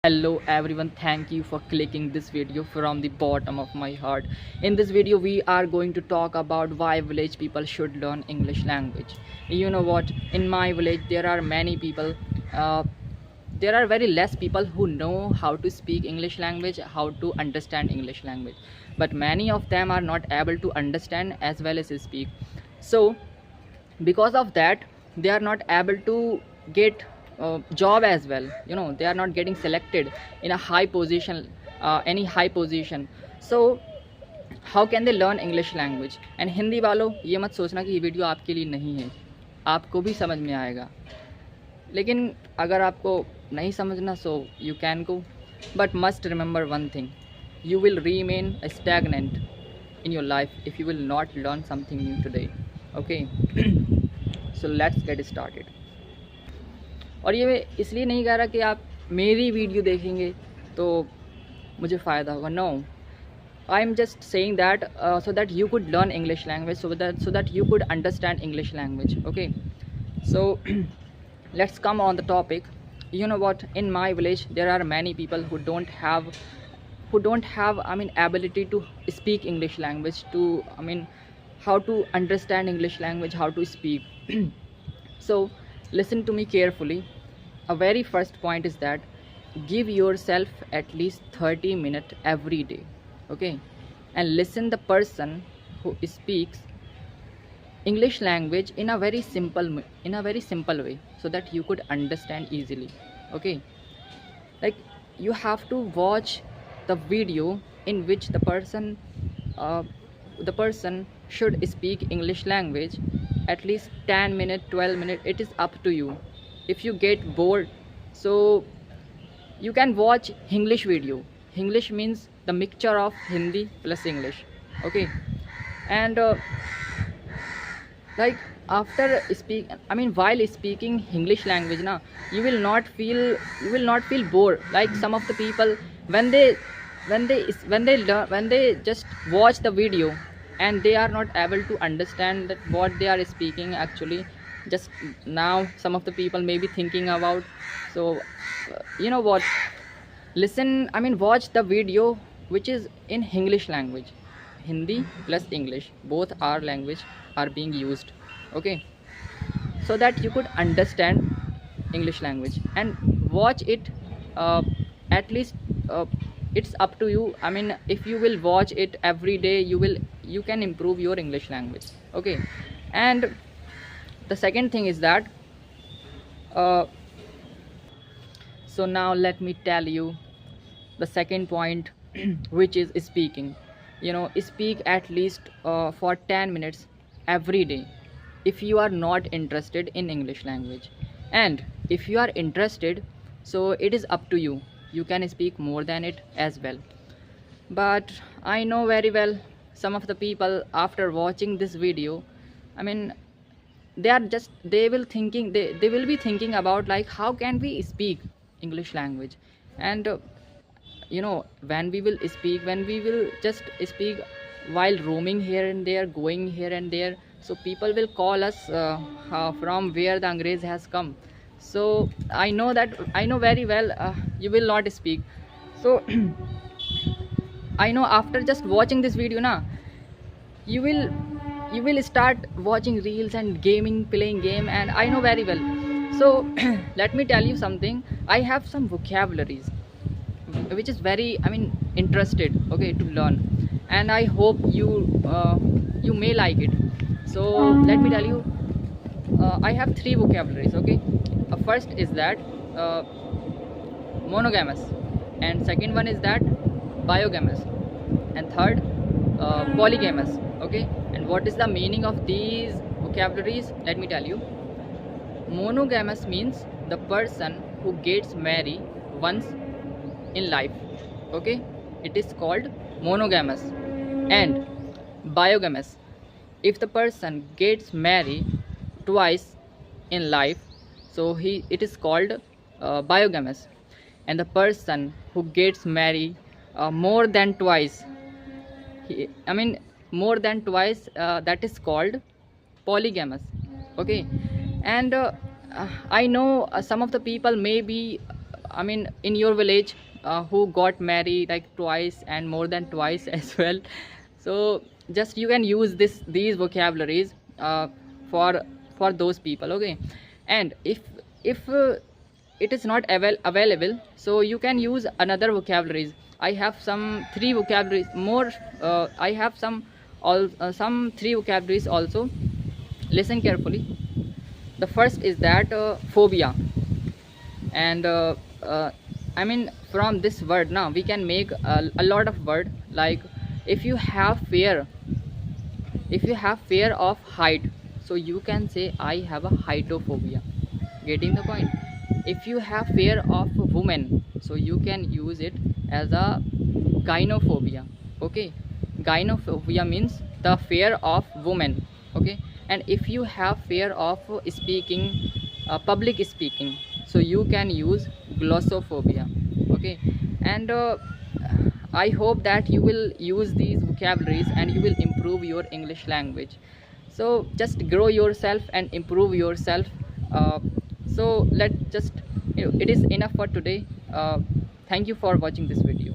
Hello everyone, thank you for clicking this video from the bottom of my heart. In this video we are going to talk about why village people should learn English language. You know what, in my village there are many people, uh, there are very less people who know how to speak English language, how to understand English language, but many of them are not able to understand as well as speak. So because of that they are not able to get job as well. They are not getting selected in a high position, any high position. So how can they learn English language? And Hindi वालों ये मत सोचना कि ये video आपके लिए नहीं है, आपको भी समझ में आएगा, लेकिन अगर आपको नहीं समझना so you can go, but must remember one thing, you will remain stagnant in your life if you will not learn something new today. Okay. So let's get started. और ये मैं इसलिए नहीं कह रहा कि आप मेरी वीडियो देखेंगे तो मुझे फ़ायदा होगा. No, I am just saying that so that you could learn English language, so that you could understand English language. Okay. So let's come on the topic. You know what, in my village there are many people who don't have ability to speak English language, to how to understand English language, how to speak. So listen to me carefully. A very first point is that give yourself at least 30 minutes every day. Okay. And listen the person who speaks English language in a very simple way, so that you could understand easily. Okay. Like, you have to watch the video in which the person should speak English language at least 10 minutes, 12 minutes. It is up to you. If you get bored, so you can watch English video. English means the mixture of Hindi plus English. Okay. And like, after while speaking English language na, you will not feel bored. Like some of the people, when they just watch the video and they are not able to understand that what they are speaking actually. Just now some of the people may be thinking about, so you know what, watch the video which is in English language. Hindi plus English, both our language are being used. Okay. So that you could understand English language and watch it. At least it's up to you. If you will watch it every day, you can improve your English language. Okay. And the second thing is that so now let me tell you the second point, which is speaking. Speak at least for 10 minutes every day if you are not interested in English language. And if you are interested, so it is up to you, you can speak more than it as well. But I know very well some of the people, after watching this video, they will be thinking about, like, how can we speak English language? And when we will just speak while roaming here and there, going here and there, so people will call us from where the Angrez has come. So I know very well you will not speak. So I know after just watching this video na, you will start watching reels and playing game, and I know very well. So let me tell you something. I have some vocabularies which is very interested, okay, to learn, and I hope you may like it. So let me tell you, I have 3 vocabularies. Okay. First is that monogamous, and second one is that biogamous, and third polygamous. Okay. And what is the meaning of these vocabularies? Let me tell you. Monogamous means the person who gets married once in life. Okay. It is called monogamous. And biogamous, if the person gets married twice in life, so it is called biogamous. And the person who gets married more than twice, that is called polygamous. Okay. And I know some of the people may be I mean, in your village, who got married like twice and more than twice as well. So just you can use these vocabularies for those people, okay? And if it is not available, so you can use another vocabularies. I have some three vocabularies more. I have some three vocabularies also. Listen carefully. The first is that phobia. And I mean, from this word now we can make a lot of word, like if you have fear, if you have fear of height, so you can say I have a heitophobia. Getting the point? If you have fear of women, so you can use it as a gynophobia. Okay, gynophobia means the fear of women. Okay, and if you have fear of speaking, public speaking, so you can use glossophobia. Okay, and I hope that you will use these vocabularies and you will improve your English language. So just grow yourself and improve yourself. So let just, it is enough for today. Thank you for watching this video.